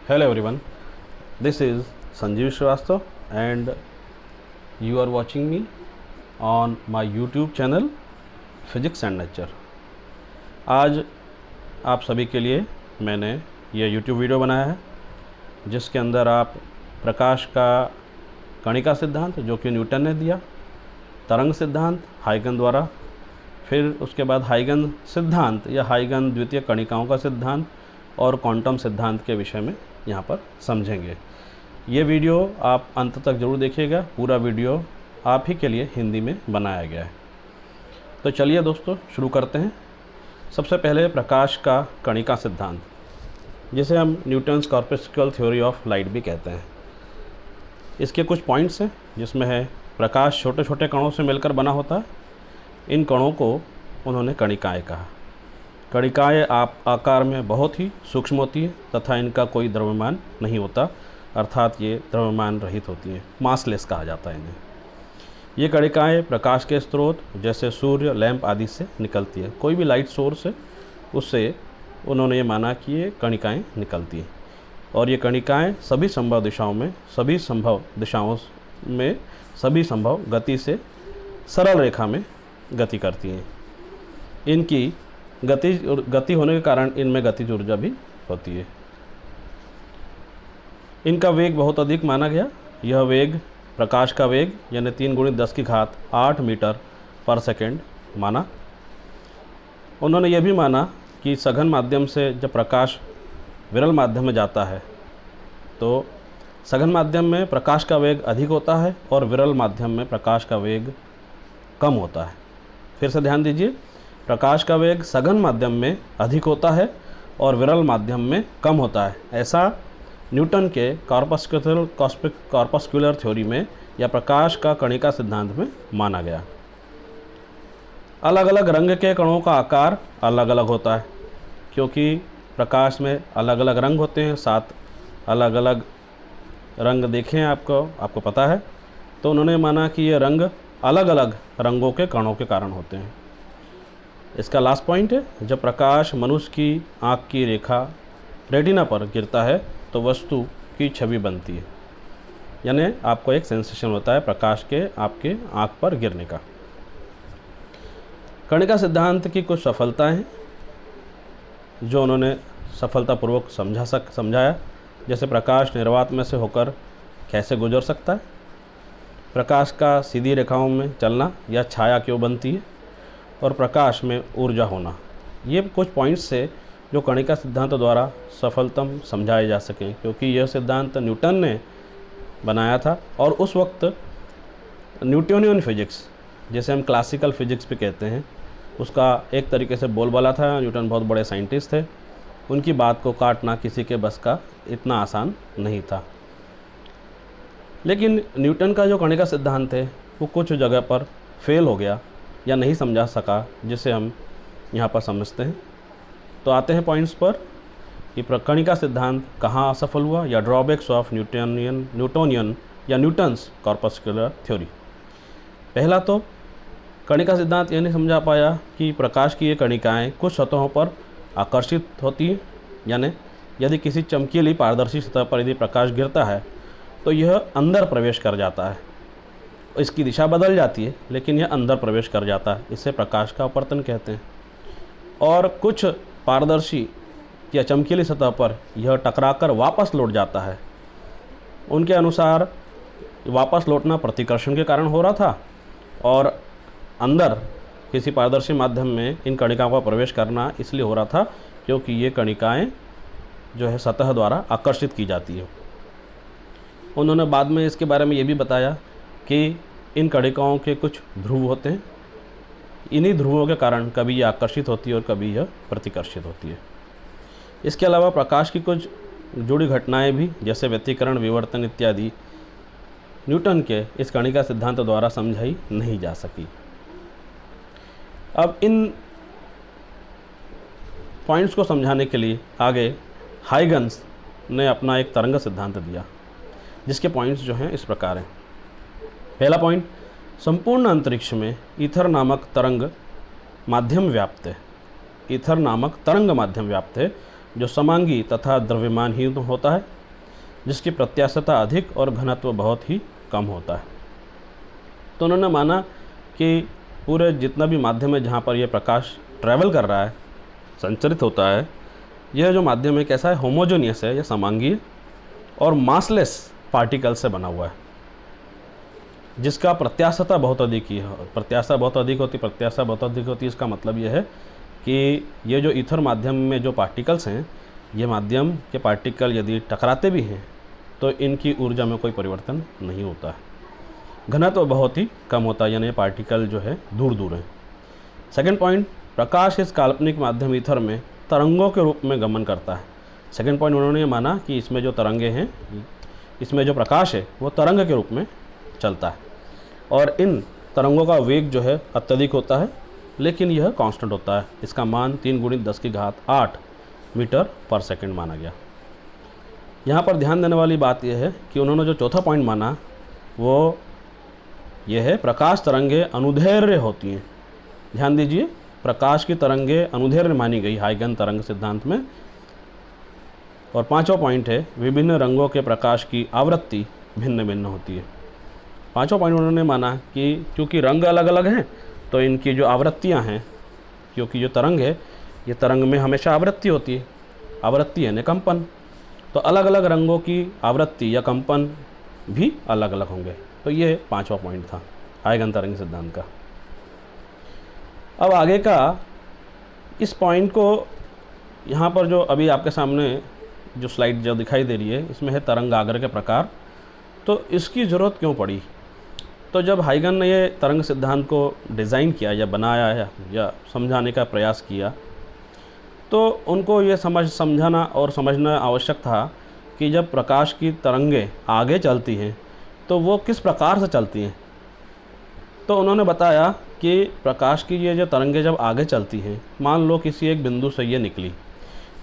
Hello everyone, this is Sanjeev Srivastava and you are watching me on my YouTube channel Physics and Nature। आज आप सभी के लिए मैंने यह YouTube वीडियो बनाया है जिसके अंदर आप प्रकाश का कणिका सिद्धांत जो कि न्यूटन ने दिया, तरंग सिद्धांत हाइगन द्वारा, फिर उसके बाद हाइगन सिद्धांत या हाइगन द्वितीय कणिकाओं का सिद्धांत और क्वांटम सिद्धांत के विषय में यहाँ पर समझेंगे। ये वीडियो आप अंत तक ज़रूर देखिएगा, पूरा वीडियो आप ही के लिए हिंदी में बनाया गया है। तो चलिए दोस्तों शुरू करते हैं। सबसे पहले प्रकाश का कणिका सिद्धांत, जिसे हम Newton's corpuscular theory of light भी कहते हैं। इसके कुछ पॉइंट्स हैं जिसमें है प्रकाश छोटे छोटे कणों से मिलकर बना होता है। इन कणों को उन्होंने कणिकाएँ कहा। कणिकाएँ आकार में बहुत ही सूक्ष्म होती हैं तथा इनका कोई द्रव्यमान नहीं होता, अर्थात ये द्रव्यमान रहित होती हैं, मासलेस कहा जाता है इन्हें। ये कणिकाएँ प्रकाश के स्रोत जैसे सूर्य, लैंप आदि से निकलती है। कोई भी लाइट सोर्स है उससे उन्होंने ये माना कि ये कणिकाएँ निकलती हैं और ये कणिकाएँ सभी संभव दिशाओं में सभी संभव गति से सरल रेखा में गति करती हैं। इनकी गति होने के कारण इनमें गतिज ऊर्जा भी होती है। इनका वेग बहुत अधिक माना गया। यह वेग प्रकाश का वेग यानी 3 × 10⁸ मीटर पर सेकेंड माना। उन्होंने यह भी माना कि सघन माध्यम से जब प्रकाश विरल माध्यम में जाता है तो सघन माध्यम में प्रकाश का वेग अधिक होता है और विरल माध्यम में प्रकाश का वेग कम होता है। फिर से ध्यान दीजिए, प्रकाश का वेग सघन माध्यम में अधिक होता है और विरल माध्यम में कम होता है। ऐसा न्यूटन के कॉर्पस्कुलर थ्योरी में या प्रकाश का कणिका सिद्धांत में माना गया। अलग अलग रंग के कणों का आकार अलग अलग होता है, क्योंकि प्रकाश में अलग अलग रंग होते हैं। 7 अलग अलग रंग देखे हैं आपको पता है। तो उन्होंने माना कि ये रंग अलग अलग रंगों के कणों के कारण होते हैं। इसका लास्ट पॉइंट है, जब प्रकाश मनुष्य की आँख की रेखा रेटिना पर गिरता है तो वस्तु की छवि बनती है, यानी आपको एक सेंसेशन होता है प्रकाश के आपके आँख पर गिरने का। कणिका सिद्धांत की कुछ सफलताएं हैं जो उन्होंने सफलतापूर्वक समझाया, जैसे प्रकाश निर्वात में से होकर कैसे गुजर सकता है, प्रकाश का सीधी रेखाओं में चलना या छाया क्यों बनती है, और प्रकाश में ऊर्जा होना। ये कुछ पॉइंट्स से जो कणिका सिद्धांत द्वारा सफलतम समझाए जा सकें, क्योंकि यह सिद्धांत न्यूटन ने बनाया था और उस वक्त न्यूटोनियन फिजिक्स, जैसे हम क्लासिकल फिजिक्स भी कहते हैं, उसका एक तरीके से बोलबाला था। न्यूटन बहुत बड़े साइंटिस्ट थे, उनकी बात को काटना किसी के बस का इतना आसान नहीं था। लेकिन न्यूटन का जो कणिका सिद्धांत है वो कुछ जगह पर फेल हो गया या नहीं समझा सका, जिसे हम यहाँ पर समझते हैं। तो आते हैं पॉइंट्स पर कि कणिका सिद्धांत कहाँ असफल हुआ या ड्रॉबैक्स ऑफ न्यूटोनियन या न्यूटन्स कॉर्पस्कुलर थ्योरी। पहला तो कणिका सिद्धांत ये नहीं समझा पाया कि प्रकाश की ये कणिकाएँ कुछ सतहों पर आकर्षित होती हैं, यानी यदि किसी चमकीली पारदर्शी सतह पर यदि प्रकाश गिरता है तो यह अंदर प्रवेश कर जाता है। इसकी दिशा बदल जाती है लेकिन यह अंदर प्रवेश कर जाता है, इसे प्रकाश का अपवर्तन कहते हैं। और कुछ पारदर्शी या चमकीली सतह पर यह टकराकर वापस लौट जाता है। उनके अनुसार वापस लौटना प्रतिकर्षण के कारण हो रहा था और अंदर किसी पारदर्शी माध्यम में इन कणिकाओं का प्रवेश करना इसलिए हो रहा था क्योंकि ये कणिकाएँ जो है सतह द्वारा आकर्षित की जाती है। उन्होंने बाद में इसके बारे में ये भी बताया कि इन कणिकाओं के कुछ ध्रुव होते हैं, इन्हीं ध्रुवों के कारण कभी ये आकर्षित होती है और कभी यह प्रतिकर्षित होती है। इसके अलावा प्रकाश की कुछ जुड़ी घटनाएं भी, जैसे व्यतिकरण, विवर्तन इत्यादि, न्यूटन के इस कणिका सिद्धांत द्वारा समझाई नहीं जा सकी। अब इन पॉइंट्स को समझाने के लिए आगे हाइगन्स ने अपना एक तरंग सिद्धांत दिया, जिसके पॉइंट्स जो हैं इस प्रकार हैं। पहला पॉइंट, संपूर्ण अंतरिक्ष में ईथर नामक तरंग माध्यम व्याप्त है। ईथर नामक तरंग माध्यम व्याप्त है जो समांगी तथा द्रव्यमानहीन होता है, जिसकी प्रत्यास्थता अधिक और घनत्व बहुत ही कम होता है। तो उन्होंने माना कि पूरे जितना भी माध्यम है जहाँ पर यह प्रकाश ट्रैवल कर रहा है, संचरित होता है, यह जो माध्यम है कैसा है, होमोजेनियस है, यह समांगीय और मासलेस पार्टिकल से बना हुआ है, जिसका प्रत्यास्थता बहुत अधिक ही है। प्रत्यास्थता बहुत अधिक होती है, इसका मतलब यह है कि ये जो ईथर माध्यम में जो पार्टिकल्स हैं, ये माध्यम के पार्टिकल यदि टकराते भी हैं तो इनकी ऊर्जा में कोई परिवर्तन नहीं होता है। घनत्व तो बहुत ही कम होता है, यानी पार्टिकल जो है दूर दूर है। सेकंड पॉइंट, प्रकाश इस काल्पनिक माध्यम ईथर में तरंगों के रूप में गमन करता है। सेकंड पॉइंट उन्होंने ये माना कि इसमें जो तरंगे हैं, इसमें जो प्रकाश है वो तरंग के रूप में चलता है और इन तरंगों का वेग जो है अत्यधिक होता है, लेकिन यह कांस्टेंट होता है। इसका मान 3 × 10⁸ मीटर पर सेकंड माना गया। यहाँ पर ध्यान देने वाली बात यह है कि उन्होंने जो चौथा पॉइंट माना वो यह है, प्रकाश तरंगे अनुदैर्घ्य होती हैं। ध्यान दीजिए, प्रकाश की तरंगे अनुदैर्घ्य मानी गई हाइगन तरंग सिद्धांत में। और पांचवा पॉइंट है, विभिन्न रंगों के प्रकाश की आवृत्ति भिन्न भिन्न होती है। पांचवा पॉइंट उन्होंने माना कि क्योंकि रंग अलग अलग हैं तो इनकी जो आवृत्तियां हैं, क्योंकि जो तरंग है ये तरंग में हमेशा आवृत्ति होती है, आवृत्ति यानी कंपन, तो अलग अलग रंगों की आवृत्ति या कंपन भी अलग अलग होंगे। तो ये पांचवा पॉइंट था हाइगन तरंग सिद्धांत का। अब आगे का इस पॉइंट को यहाँ पर जो अभी आपके सामने जो स्लाइड जो दिखाई दे रही है, इसमें है तरंगाग्र के प्रकार। तो इसकी ज़रूरत क्यों पड़ी? तो जब हाइगन ने ये तरंग सिद्धांत को डिज़ाइन किया या बनाया या समझाने का प्रयास किया, तो उनको ये समझाना और समझना आवश्यक था कि जब प्रकाश की तरंगें आगे चलती हैं तो वो किस प्रकार से चलती हैं। तो उन्होंने बताया कि प्रकाश की ये जो तरंगें जब आगे चलती हैं, मान लो किसी एक बिंदु से ये निकली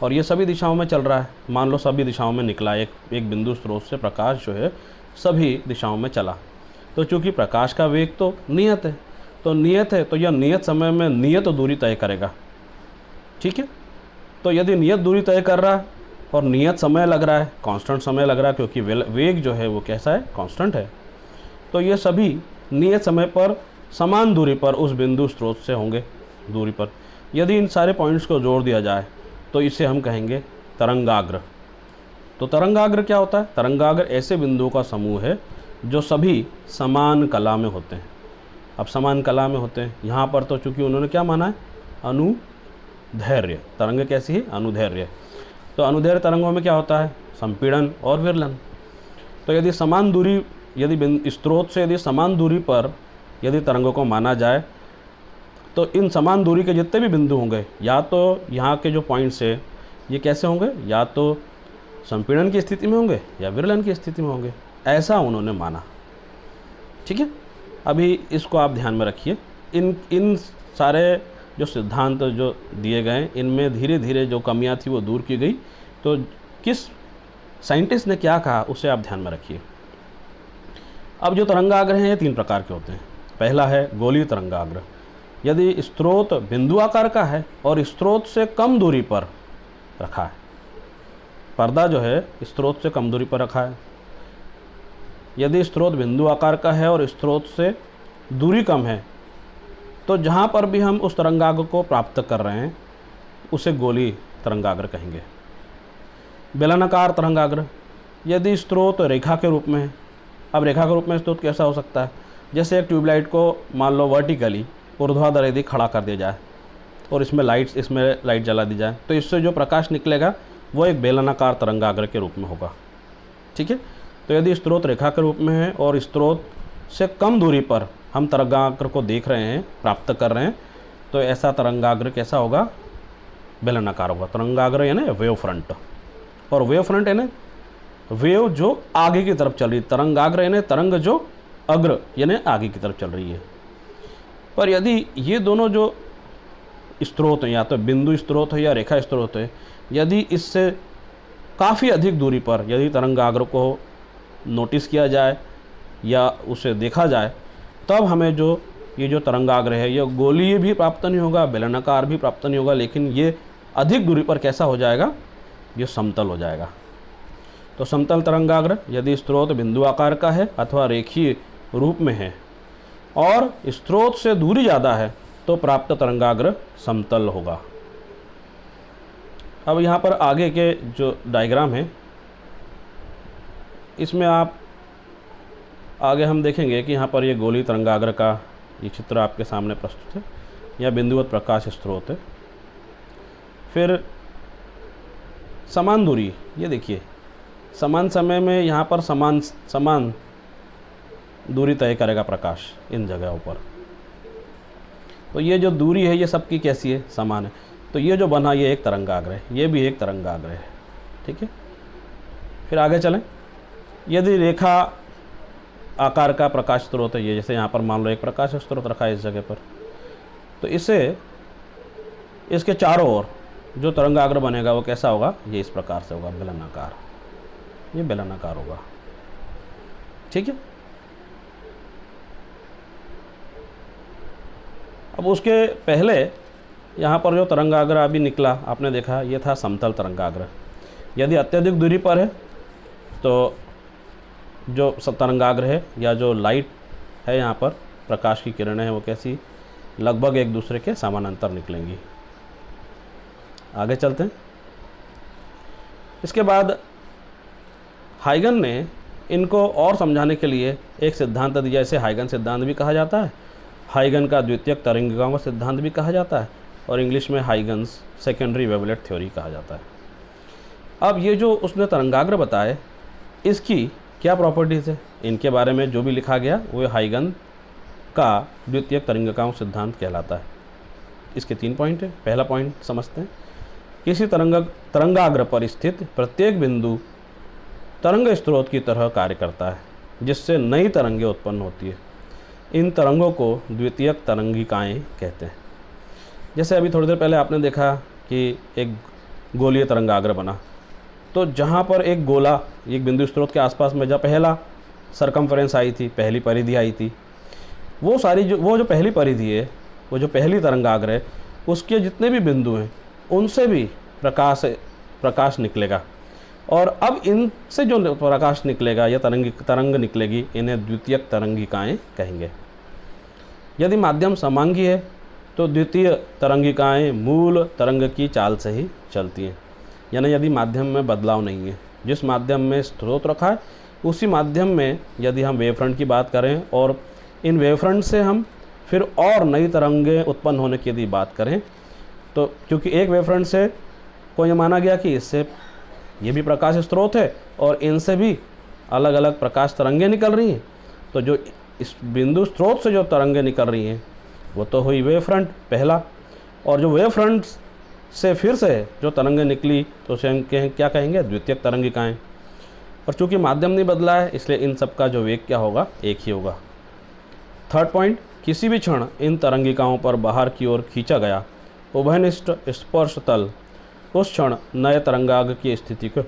और ये सभी दिशाओं में चल रहा है, मान लो सभी दिशाओं में निकला, एक बिंदु स्रोत से प्रकाश जो है सभी दिशाओं में चला। तो चूँकि प्रकाश का वेग तो नियत है, तो यह नियत समय में नियत दूरी तय करेगा। ठीक है, तो यदि नियत दूरी तय कर रहा है और नियत समय लग रहा है, कांस्टेंट समय लग रहा है, क्योंकि वेग जो है वो कैसा है, कांस्टेंट है, तो ये सभी नियत समय पर समान दूरी पर उस बिंदु स्रोत से होंगे दूरी पर। यदि इन सारे पॉइंट्स को जोड़ दिया जाए तो इसे हम कहेंगे तरंगाग्र। तो तरंगाग्र क्या होता है? तरंगाग्र ऐसे बिंदुओं का समूह है जो सभी समान कला में होते हैं। अब समान कला में होते हैं, यहाँ पर तो चूंकि उन्होंने क्या माना है, अनुदैर्घ्य। तरंग कैसी है? अनुदैर्घ्य। तो अनुदैर्घ्य तरंगों में क्या होता है, संपीड़न और विरलन। तो यदि समान दूरी, यदि स्रोत से यदि समान दूरी पर यदि तरंगों को माना जाए तो इन समान दूरी के जितने भी बिंदु होंगे, या तो यहाँ के जो पॉइंट्स है ये कैसे होंगे, या तो संपीड़न की स्थिति में होंगे या विरलन की स्थिति में होंगे, ऐसा उन्होंने माना। ठीक है, अभी इसको आप ध्यान में रखिए। इन सारे जो सिद्धांत जो दिए गए, इनमें धीरे धीरे जो कमियां थी वो दूर की गई। तो किस साइंटिस्ट ने क्या कहा उसे आप ध्यान में रखिए। अब जो तरंगाग्र हैं ये 3 प्रकार के होते हैं। पहला है गोलीय तरंगाग्र। यदि स्रोत बिंदु आकार का है और स्रोत से कम दूरी पर रखा है, पर्दा जो है स्रोत से कम दूरी पर रखा है, यदि स्रोत बिंदु आकार का है और स्रोत से दूरी कम है, तो जहाँ पर भी हम उस तरंगाग्र को प्राप्त कर रहे हैं उसे गोलीय तरंगाग्र कहेंगे। बेलनाकार तरंगाग्र, यदि स्रोत रेखा के रूप में है। अब रेखा के रूप में स्रोत कैसा हो सकता है? जैसे एक ट्यूबलाइट को मान लो वर्टिकली ऊर्ध्वाधर यदि खड़ा कर दिया जाए और इसमें लाइट जला दी जाए, तो इससे जो प्रकाश निकलेगा वो एक बेलनाकार तरंगाग्र के रूप में होगा। ठीक है, तो यदि स्रोत रेखा के रूप में है और स्रोत से कम दूरी पर हम तरंगाग्र को देख रहे हैं, प्राप्त कर रहे हैं, तो ऐसा तरंगाग्र कैसा होगा? बेलनाकार होगा। तरंगाग्र यानी वेव फ्रंट, और वेव फ्रंट यानी वेव जो आगे की तरफ चल रही है, तरंगाग्र यानी तरंग जो अग्र यानी आगे की तरफ चल रही है। पर यदि ये दोनों जो स्रोत हैं, या तो बिंदु स्रोत है या रेखा स्रोत है, यदि इससे काफ़ी अधिक दूरी पर यदि तरंगाग्र को नोटिस किया जाए या उसे देखा जाए, तब हमें जो ये जो तरंगाग्र है ये गोलीय भी प्राप्त नहीं होगा, बेलनाकार भी प्राप्त नहीं होगा, लेकिन ये अधिक दूरी पर कैसा हो जाएगा? ये समतल हो जाएगा। तो समतल तरंगाग्र यदि स्रोत बिंदु आकार का है अथवा रेखीय रूप में है और स्रोत से दूरी ज़्यादा है तो प्राप्त तरंगाग्र समतल होगा। अब यहाँ पर आगे के जो डायग्राम है इसमें आप आगे हम देखेंगे कि यहाँ पर ये गोलीय तरंगाग्र का ये चित्र आपके सामने प्रस्तुत है। यह बिंदुवत प्रकाश स्रोत है। फिर समान दूरी, ये देखिए समान समय में यहाँ पर समान दूरी तय करेगा प्रकाश इन जगहों पर। तो ये जो दूरी है ये सबकी कैसी है, समान है। तो ये जो बना ये एक तरंगाग्र है, ये भी एक तरंगाग्र है। ठीक है, फिर आगे चलें। यदि रेखा आकार का प्रकाश स्रोत है, ये जैसे यहाँ पर मान लो एक प्रकाश स्रोत रखा है इस जगह पर, तो इसे इसके चारों ओर जो तरंगाग्र बनेगा वो कैसा होगा, ये इस प्रकार से होगा, बेलनाकार। ये बेलनाकार होगा। ठीक है, अब उसके पहले यहाँ पर जो तरंगाग्र अभी निकला आपने देखा, ये था समतल तरंगाग्र। यदि अत्यधिक दूरी पर है तो जो तरंगाग्र है या जो लाइट है यहाँ पर प्रकाश की किरणें हैं वो कैसी, लगभग एक दूसरे के समानांतर निकलेंगी। आगे चलते हैं। इसके बाद हाइगन ने इनको और समझाने के लिए एक सिद्धांत दिया, इसे हाइगन सिद्धांत भी कहा जाता है, हाइगन का द्वितीयक तरंगिकाओं का सिद्धांत भी कहा जाता है, और इंग्लिश में हाइगन्स सेकेंडरी वेवलेट थ्योरी कहा जाता है। अब ये जो उसने तरंगाग्र बताए इसकी क्या प्रॉपर्टीज़ है, इनके बारे में जो भी लिखा गया वो हाइगन का द्वितीयक तरंगिकाओं सिद्धांत कहलाता है। इसके 3 पॉइंट है। पहला पॉइंट समझते हैं। किसी तरंगाग्र पर स्थित प्रत्येक बिंदु तरंग स्रोत की तरह कार्य करता है, जिससे नई तरंगें उत्पन्न होती है। इन तरंगों को द्वितीयक तरंगिकाएं कहते हैं। जैसे अभी थोड़ी देर पहले आपने देखा कि एक गोलीय तरंगाग्र बना, तो जहाँ पर एक गोला एक बिंदु स्रोत के आसपास में जब पहला सरकमफ्रेंस आई थी, पहली परिधि आई थी, वो जो पहली परिधि है, वो जो पहली तरंगाग्र है, उसके जितने भी बिंदु हैं उनसे भी प्रकाश निकलेगा। और अब इनसे जो प्रकाश निकलेगा या तरंग निकलेगी, इन्हें द्वितीयक तरंगिकाएं कहेंगे। यदि माध्यम समांगी है तो द्वितीय तरंगिकाएं मूल तरंग की चाल से ही चलती हैं। यानी यदि माध्यम में बदलाव नहीं है, जिस माध्यम में स्रोत रखा है उसी माध्यम में यदि हम वेवफ्रंट की बात करें और इन वेवफ्रंट से हम फिर और नई तरंगें उत्पन्न होने की यदि बात करें, तो क्योंकि एक वेवफ्रंट से को ये माना गया कि इससे ये भी प्रकाश स्रोत है और इनसे भी अलग अलग प्रकाश तरंगें निकल रही हैं, तो जो इस बिंदु स्रोत से जो तरंगें निकल रही हैं वो तो हुई वेवफ्रंट पहला, और जो वेवफ्रंट से फिर से जो तरंगें निकली तो उसे हम क्या कहेंगे, द्वितीयक तरंगिकाएं। और चूँकि माध्यम नहीं बदला है इसलिए इन सब का जो वेग क्या होगा, एक ही होगा। थर्ड पॉइंट, किसी भी क्षण इन तरंगिकाओं पर बाहर की ओर खींचा गया उभयनिष्ठ स्पर्श तल उस क्षण नए तरंगाग्र की स्थिति को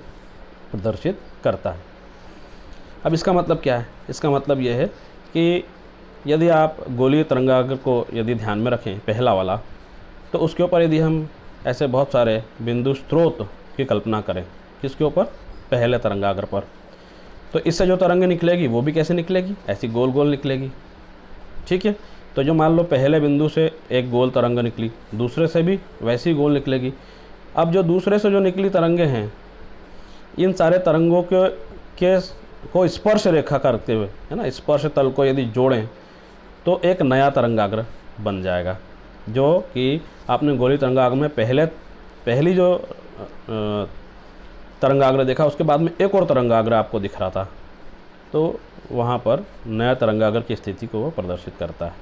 प्रदर्शित करता है। अब इसका मतलब क्या है? इसका मतलब यह है कि यदि आप गोलीय तरंगाग्र को यदि ध्यान में रखें पहला वाला, तो उसके ऊपर यदि हम ऐसे बहुत सारे बिंदु स्रोत की कल्पना करें, किसके ऊपर, पहले तरंगाग्र पर, तो इससे जो तरंग निकलेगी वो भी कैसे निकलेगी, ऐसी गोल गोल निकलेगी। ठीक है, तो जो मान लो पहले बिंदु से एक गोल तरंग निकली, दूसरे से भी वैसी गोल निकलेगी। अब जो दूसरे से जो निकली तरंगें हैं, इन सारे तरंगों को स्पर्श रेखा करते हुए, है ना, स्पर्श तल को यदि जोड़ें तो एक नया तरंगाग्र बन जाएगा। जो कि आपने गोलीय तरंगाग्र में पहली जो तरंगाग्र देखा, उसके बाद में एक और तरंगाग्र आपको दिख रहा था, तो वहाँ पर नया तरंगाग्र की स्थिति को वो प्रदर्शित करता है।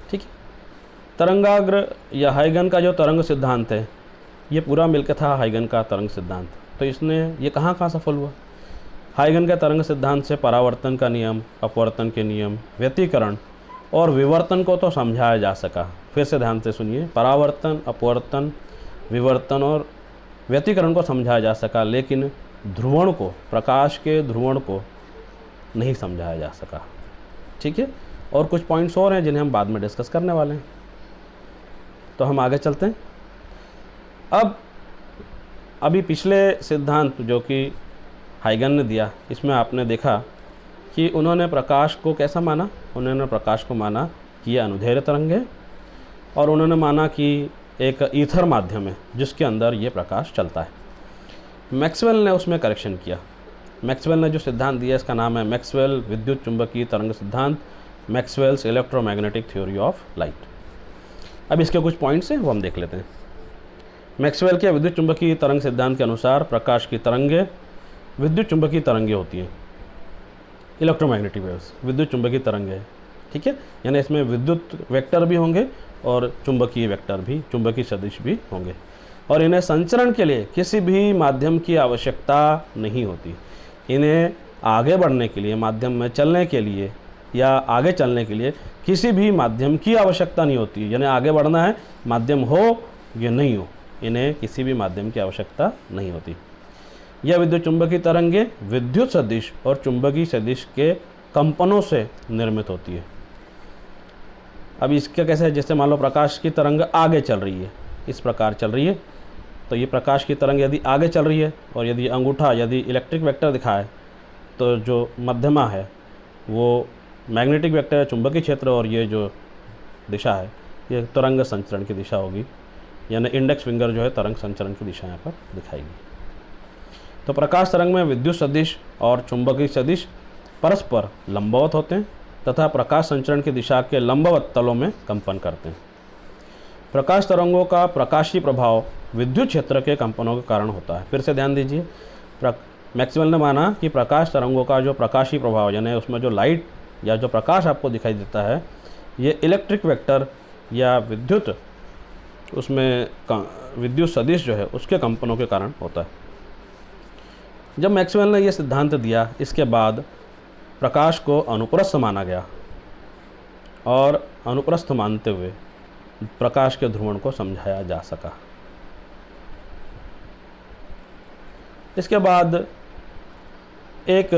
ठीक है, तरंगाग्र या हाइगन का जो तरंग सिद्धांत है, ये पूरा मिलकर था हाइगन का तरंग सिद्धांत। तो इसने ये कहाँ सफल हुआ? हाइगन के तरंग सिद्धांत से परावर्तन का नियम, अपवर्तन के नियम, व्यतिकरण और विवर्तन को तो समझाया जा सका। फिर से ध्यान से सुनिए, परावर्तन, अपवर्तन, विवर्तन और व्यतिकरण को समझाया जा सका, लेकिन ध्रुवण को, प्रकाश के ध्रुवण को नहीं समझाया जा सका। ठीक है, और कुछ पॉइंट्स और हैं जिन्हें हम बाद में डिस्कस करने वाले हैं। तो हम आगे चलते हैं। अब अभी पिछले सिद्धांत जो कि हाइगन ने दिया, इसमें आपने देखा कि उन्होंने प्रकाश को कैसा माना। उन्होंने प्रकाश को माना कि यह अनुदैर्ध्य तरंग है, और उन्होंने माना कि एक ईथर माध्यम है जिसके अंदर ये प्रकाश चलता है। मैक्सवेल ने उसमें करेक्शन किया। मैक्सवेल ने जो सिद्धांत दिया इसका नाम है मैक्सवेल विद्युत चुंबकीय तरंग सिद्धांत, Maxwell's electromagnetic theory of light. अब इसके कुछ पॉइंट्स हैं वो हम देख लेते हैं। मैक्सवेल के विद्युत चुंबकीय तरंग सिद्धांत के अनुसार प्रकाश की तरंगें विद्युत चुंबकीय तरंगें होती हैं, इलेक्ट्रोमैग्नेटिक वेव्स विद्युत चुंबकीय तरंगें, ठीक है। यानी इसमें विद्युत वेक्टर भी होंगे और चुंबकीय वेक्टर भी, चुंबकीय सदिश भी होंगे, और इन्हें संचरण के लिए किसी भी माध्यम की आवश्यकता नहीं होती। इन्हें आगे बढ़ने के लिए, माध्यम में चलने के लिए या आगे चलने के लिए किसी भी माध्यम की आवश्यकता नहीं होती। यानी आगे बढ़ना है, माध्यम हो या नहीं हो, इन्हें किसी भी माध्यम की आवश्यकता नहीं होती। यह विद्युत चुंबकीय तरंगें विद्युत सदिश और चुंबकीय सदिश के कंपनों से निर्मित होती है। अब इसका कैसे है, जैसे मान लो प्रकाश की तरंग आगे चल रही है, इस प्रकार चल रही है, तो ये प्रकाश की तरंग यदि आगे चल रही है और यदि अंगूठा यदि इलेक्ट्रिक वेक्टर दिखाए तो जो मध्यमा है वो मैग्नेटिक वेक्टर है, चुंबकीय क्षेत्र, और ये जो दिशा है ये तरंग संचरण की दिशा होगी। यानी इंडेक्स फिंगर जो है तरंग संचरण की दिशा यहाँ पर दिखाएगी। तो प्रकाश तरंग में विद्युत सदिश और चुंबकीय सदिश परस्पर लंबवत होते हैं तथा प्रकाश संचरण की दिशा के लंबवत तलों में कंपन करते हैं। प्रकाश तरंगों का प्रकाशीय प्रभाव विद्युत क्षेत्र के कंपनों के कारण होता है। फिर से ध्यान दीजिए, मैक्सवेल ने माना कि प्रकाश तरंगों का जो प्रकाशीय प्रभाव, यानी उसमें जो लाइट या जो प्रकाश आपको दिखाई देता है, ये इलेक्ट्रिक वेक्टर या विद्युत, उसमें विद्युत सदिश जो है उसके कंपनों के कारण होता है। जब मैक्सवेल ने यह सिद्धांत दिया, इसके बाद प्रकाश को अनुप्रस्थ माना गया, और अनुप्रस्थ मानते हुए प्रकाश के ध्रुवण को समझाया जा सका। इसके बाद एक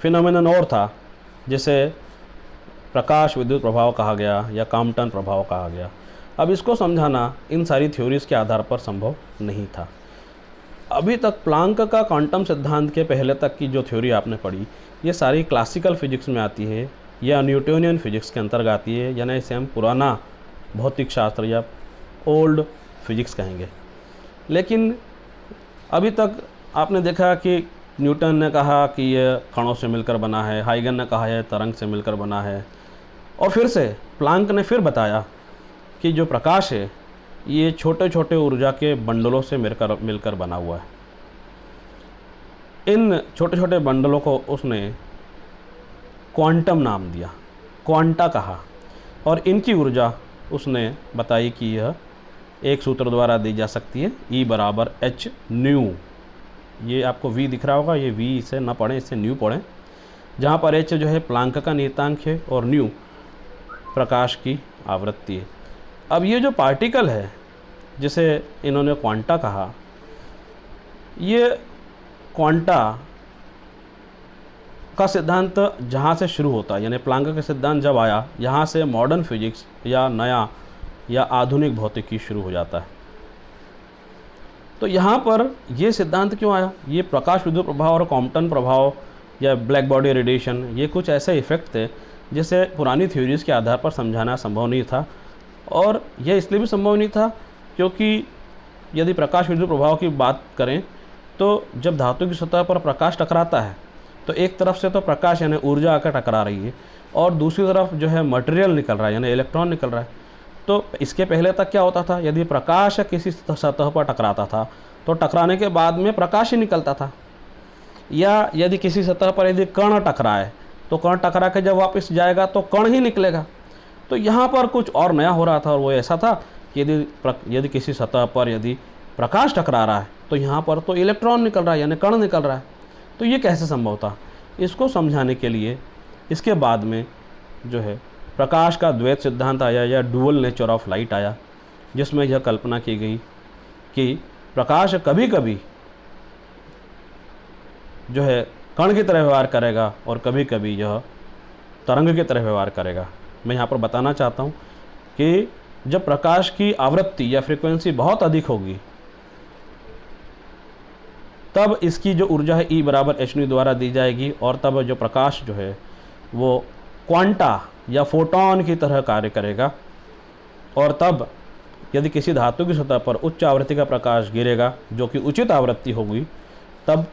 फिनोमेनन और था जिसे प्रकाश विद्युत प्रभाव कहा गया या कॉम्पटन प्रभाव कहा गया। अब इसको समझाना इन सारी थ्योरीज के आधार पर संभव नहीं था। अभी तक प्लांक का क्वांटम सिद्धांत के पहले तक की जो थ्योरी आपने पढ़ी, ये सारी क्लासिकल फिजिक्स में आती है या न्यूटोनियन फिजिक्स के अंतर्गत आती है, यानी इसे हम पुराना भौतिक शास्त्र या ओल्ड फिजिक्स कहेंगे। लेकिन अभी तक आपने देखा कि न्यूटन ने कहा कि यह कणों से मिलकर बना है, हाइगन ने कहा यह तरंग से मिलकर बना है, और फिर से प्लांक ने फिर बताया कि जो प्रकाश है ये छोटे छोटे ऊर्जा के बंडलों से मिलकर बना हुआ है। इन छोटे छोटे बंडलों को उसने क्वांटम नाम दिया, क्वांटा कहा, और इनकी ऊर्जा उसने बताई कि यह एक सूत्र द्वारा दी जा सकती है, E बराबर h न्यू। ये आपको V दिख रहा होगा, ये V इसे ना पढ़ें, इसे न्यू पढ़ें, जहाँ पर h जो है प्लांक का नियतांक है और न्यू प्रकाश की आवृत्ति है। अब ये जो पार्टिकल है जिसे इन्होंने क्वांटा कहा, ये क्वांटा का सिद्धांत जहाँ से शुरू होता है, यानी प्लांक का सिद्धांत जब आया, यहाँ से मॉडर्न फिजिक्स या नया या आधुनिक भौतिकी शुरू हो जाता है। तो यहाँ पर ये सिद्धांत क्यों आया? ये प्रकाश विद्युत प्रभाव और कॉम्पटन प्रभाव या ब्लैक बॉडी रेडिएशन, ये कुछ ऐसे इफेक्ट थे जिसे पुरानी थ्योरीज के आधार पर समझाना संभव नहीं था। और यह इसलिए भी संभव नहीं था क्योंकि यदि प्रकाश विद्युत प्रभाव की बात करें तो जब धातु की सतह पर प्रकाश टकराता है तो एक तरफ से तो प्रकाश यानी ऊर्जा आकर टकरा रही है, और दूसरी तरफ जो है मटेरियल निकल रहा है यानी इलेक्ट्रॉन निकल रहा है। तो इसके पहले तक क्या होता था, यदि प्रकाश किसी सतह पर टकराता था तो टकराने के बाद में प्रकाश ही निकलता था, या यदि किसी सतह पर यदि कण टकराए तो कण टकरा के जब वापस जाएगा तो कण ही निकलेगा। तो यहाँ पर कुछ और नया हो रहा था, और वो ऐसा था कि यदि किसी सतह पर यदि प्रकाश टकरा रहा है तो यहाँ पर तो इलेक्ट्रॉन निकल रहा है यानी कण निकल रहा है। तो ये कैसे संभव था? इसको समझाने के लिए इसके बाद में जो है प्रकाश का द्वैत सिद्धांत आया या डुअल नेचर ऑफ लाइट आया, जिसमें यह कल्पना की गई कि प्रकाश कभी कभी जो है कण की तरह व्यवहार करेगा और कभी कभी यह तरंग की तरह व्यवहार करेगा। मैं यहाँ पर बताना चाहता हूँ कि जब प्रकाश की आवृत्ति या फ्रीक्वेंसी बहुत अधिक होगी तब इसकी जो ऊर्जा है E बराबर hν द्वारा दी जाएगी, और तब जो प्रकाश जो है वो क्वांटा या फोटोन की तरह कार्य करेगा। और तब यदि किसी धातु की सतह पर उच्च आवृत्ति का प्रकाश गिरेगा जो कि उचित आवृत्ति होगी, तब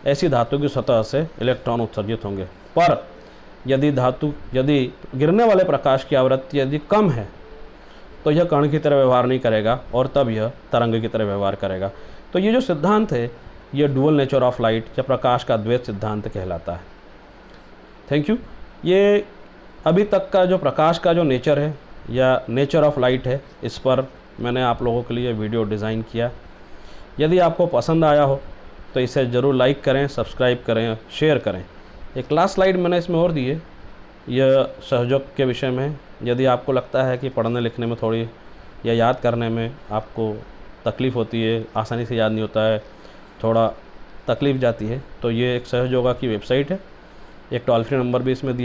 ऐसी धातु की सतह से इलेक्ट्रॉन उत्सर्जित होंगे। पर यदि गिरने वाले प्रकाश की आवृत्ति यदि कम है तो यह कण की तरह व्यवहार नहीं करेगा, और तब यह तरंग की तरह व्यवहार करेगा। तो ये जो सिद्धांत है ये डुअल नेचर ऑफ लाइट या प्रकाश का द्वैत सिद्धांत कहलाता है। Thank you. ये अभी तक का जो प्रकाश का जो नेचर है या नेचर ऑफ लाइट है, इस पर मैंने आप लोगों के लिए वीडियो डिज़ाइन किया। यदि आपको पसंद आया हो तो इसे ज़रूर लाइक करें, सब्सक्राइब करें, शेयर करें। एक लास्ट स्लाइड मैंने इसमें और दी है, यह सहयोग के विषय में है। यदि आपको लगता है कि पढ़ने लिखने में थोड़ी या याद करने में आपको तकलीफ़ होती है, आसानी से याद नहीं होता है, थोड़ा तकलीफ़ जाती है, तो ये एक सहयोगा की वेबसाइट है। एक टोल फ्री नंबर भी इसमें दिया